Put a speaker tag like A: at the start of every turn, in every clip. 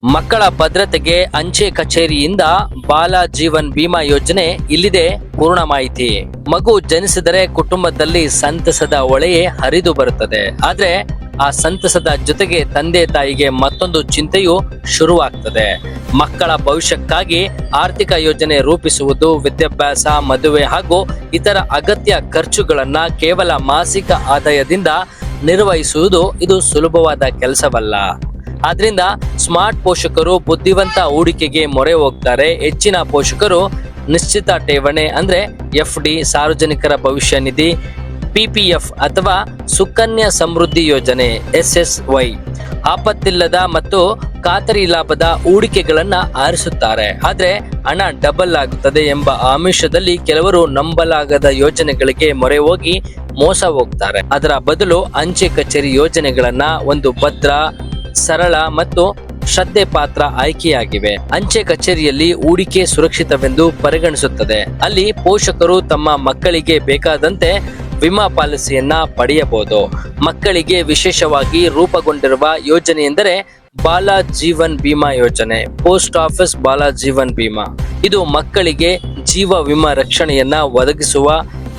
A: ಮಕ್ಕಳ ಭದ್ರತೆಗೆ ಅಂಚೆ ಕಚೇರಿಯಿಂದ ಬಾಲ ಜೀವನ್ ಬಿಮಾ ಯೋಜನೆ ಇಲ್ಲಿದೆ ಪೂರ್ಣ ಮಾಹಿತಿ. ಮಗು ಜನಿಸಿದರೆ ಕುಟುಂಬದಲ್ಲಿ ಸಂತಸದ ಹೊಳೆಯೇ ಹರಿದು ಬರುತ್ತದೆ. ಆದ್ರೆ ಆ ಸಂತಸದ ಜೊತೆಗೆ ತಂದೆ ತಾಯಿಗೆ ಮತ್ತೊಂದು ಚಿಂತೆಯೂ ಶುರುವಾಗ್ತದೆ. ಮಕ್ಕಳ ಭವಿಷ್ಯಕ್ಕಾಗಿ ಆರ್ಥಿಕ ಯೋಜನೆ ರೂಪಿಸುವುದು, ವಿದ್ಯಾಭ್ಯಾಸ, ಮದುವೆ ಹಾಗೂ ಇತರ ಅಗತ್ಯ ಖರ್ಚುಗಳನ್ನ ಕೇವಲ ಮಾಸಿಕ ಆದಾಯದಿಂದ ನಿರ್ವಹಿಸುವುದು ಇದು ಸುಲಭವಾದ ಕೆಲಸವಲ್ಲ. ಆದ್ರಿಂದ ಸ್ಮಾರ್ಟ್ ಪೋಷಕರು ಬುದ್ಧಿವಂತ ಹೂಡಿಕೆಗೆ ಮೊರೆ ಹೋಗ್ತಾರೆ. ಹೆಚ್ಚಿನ ಪೋಷಕರು ನಿಶ್ಚಿತ ಠೇವಣಿ ಅಂದ್ರೆ FD, ಸಾರ್ವಜನಿಕರ ಭವಿಷ್ಯ ನಿಧಿ, PPF ಅಥವಾ ಸುಕನ್ಯಾ ಸಮೃದ್ಧಿ ಯೋಜನೆ SSY, ಆಪತ್ತಿಲ್ಲದ ಮತ್ತು ಖಾತರಿ ಲಾಭದ ಹೂಡಿಕೆಗಳನ್ನ ಆರಿಸುತ್ತಾರೆ. ಆದ್ರೆ ಹಣ ಡಬಲ್ ಆಗುತ್ತದೆ ಎಂಬ ಆಮಿಷದಲ್ಲಿ ಕೆಲವರು ನಂಬಲಾಗದ ಯೋಜನೆಗಳಿಗೆ ಮೊರೆ ಹೋಗಿ ಮೋಸ ಹೋಗ್ತಾರೆ. ಅದರ ಬದಲು ಅಂಚೆ ಕಚೇರಿ ಯೋಜನೆಗಳನ್ನ ಒಂದು ಭದ್ರ, ಸರಳ ಮತ್ತು ಶ್ರದ್ಧೆ ಪಾತ್ರ ಆಯ್ಕೆಯಾಗಿವೆ. ಅಂಚೆ ಕಚೇರಿಯಲ್ಲಿ ಹೂಡಿಕೆ ಸುರಕ್ಷಿತವೆಂದು ಪರಿಗಣಿಸುತ್ತದೆ. ಅಲ್ಲಿ ಪೋಷಕರು ತಮ್ಮ ಮಕ್ಕಳಿಗೆ ಬೇಕಾದಂತೆ ವಿಮಾ ಪಾಲಿಸಿಯನ್ನ ಪಡೆಯಬಹುದು. ಮಕ್ಕಳಿಗೆ ವಿಶೇಷವಾಗಿ ರೂಪುಗೊಂಡಿರುವ ಯೋಜನೆ ಎಂದರೆ ಬಾಲ ಜೀವನ್ ಬಿಮಾ ಯೋಜನೆ, ಪೋಸ್ಟ್ ಆಫೀಸ್ ಬಾಲ ಜೀವನ್ ಬಿಮಾ. ಇದು ಮಕ್ಕಳಿಗೆ ಜೀವ ವಿಮಾ ರಕ್ಷಣೆಯನ್ನ ಒದಗಿಸುವ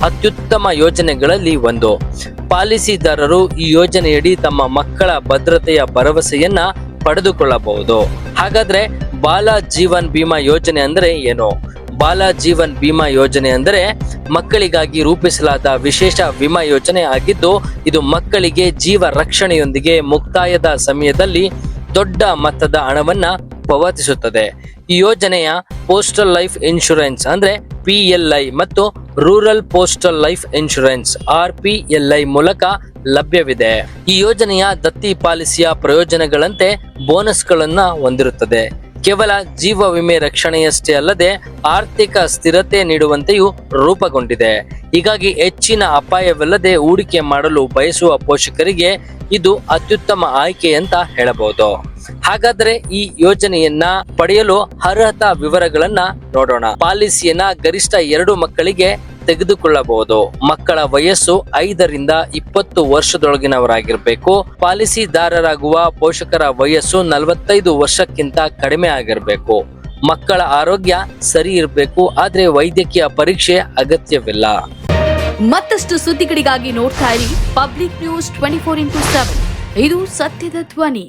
A: ಅತ್ಯುತ್ತಮ ಯೋಜನೆಗಳಲ್ಲಿ ಒಂದು. ಪಾಲಿಸಿದಾರರು ಈ ಯೋಜನೆಯಡಿ ತಮ್ಮ ಮಕ್ಕಳ ಭದ್ರತೆಯ ಭರವಸೆಯನ್ನ ಪಡೆದುಕೊಳ್ಳಬಹುದು. ಹಾಗಾದ್ರೆ ಬಾಲ ಜೀವನ್ ಬಿಮಾ ಯೋಜನೆ ಅಂದ್ರೆ ಏನು? ಬಾಲ ಜೀವನ್ ಬಿಮಾ ಯೋಜನೆ ಅಂದರೆ ಮಕ್ಕಳಿಗಾಗಿ ರೂಪಿಸಲಾದ ವಿಶೇಷ ವಿಮಾ ಯೋಜನೆ ಆಗಿದ್ದು, ಇದು ಮಕ್ಕಳಿಗೆ ಜೀವ ರಕ್ಷಣೆಯೊಂದಿಗೆ ಮುಕ್ತಾಯದ ಸಮಯದಲ್ಲಿ ದೊಡ್ಡ ಮೊತ್ತದ ಹಣವನ್ನ ಪಾವತಿಸುತ್ತದೆ. ಈ ಯೋಜನೆಯ ಪೋಸ್ಟಲ್ ಲೈಫ್ ಇನ್ಶೂರೆನ್ಸ್ ಅಂದ್ರೆ PLI ಮತ್ತು rural postal life insurance RPLI ಮೂಲಕ ಲಭ್ಯವಿದೆ. ಈ ಯೋಜನೆಯ ದತ್ತಿ ಪಾಲಿಸಿಯ ಪ್ರಯೋಜನಗಳಂತೆ ಬೋನಸ್ಗಳನ್ನ ಹೊಂದಿರುತ್ತದೆ. ಕೇವಲ ಜೀವ ವಿಮೆ ರಕ್ಷಣೆಯಷ್ಟೇ ಅಲ್ಲದೆ ಆರ್ಥಿಕ ಸ್ಥಿರತೆ ನೀಡುವಂತೆಯೂ ರೂಪುಗೊಂಡಿದೆ. ಹೀಗಾಗಿ ಹೆಚ್ಚಿನ ಅಪಾಯವಿಲ್ಲದೆ ಹೂಡಿಕೆ ಮಾಡಲು ಬಯಸುವ ಪೋಷಕರಿಗೆ ಇದು ಅತ್ಯುತ್ತಮ ಆಯ್ಕೆ ಅಂತ ಹೇಳಬಹುದು. ಹಾಗಾದ್ರೆ ಈ ಯೋಜನೆಯನ್ನ ಪಡೆಯಲು ಅರ್ಹತಾ ವಿವರಗಳನ್ನ ನೋಡೋಣ. ಪಾಲಿಸಿಯನ್ನ ಗರಿಷ್ಠ 2 ಮಕ್ಕಳಿಗೆ ತೆಗೆದುಕೊಳ್ಳಬಹುದು. ಮಕ್ಕಳ ವಯಸ್ಸು 5 ರಿಂದ 20 ವರ್ಷದೊಳಗಿನವರಾಗಿರ್ಬೇಕು. ಪಾಲಿಸಿದಾರರಾಗುವ ಪೋಷಕರ ವಯಸ್ಸು 45 ವರ್ಷಕ್ಕಿಂತ ಕಡಿಮೆ ಆಗಿರಬೇಕು. ಮಕ್ಕಳ ಆರೋಗ್ಯ ಸರಿ ಇರಬೇಕು, ಆದ್ರೆ ವೈದ್ಯಕೀಯ ಪರೀಕ್ಷೆ ಅಗತ್ಯವಿಲ್ಲ.
B: ಮತ್ತಷ್ಟು ಸುದ್ದಿಗಳಿಗಾಗಿ ನೋಡ್ತಾ ಇರಿ ಪಬ್ಲಿಕ್ ನ್ಯೂಸ್ 24x7. ಇದು ಸತ್ಯದ ಧ್ವನಿ.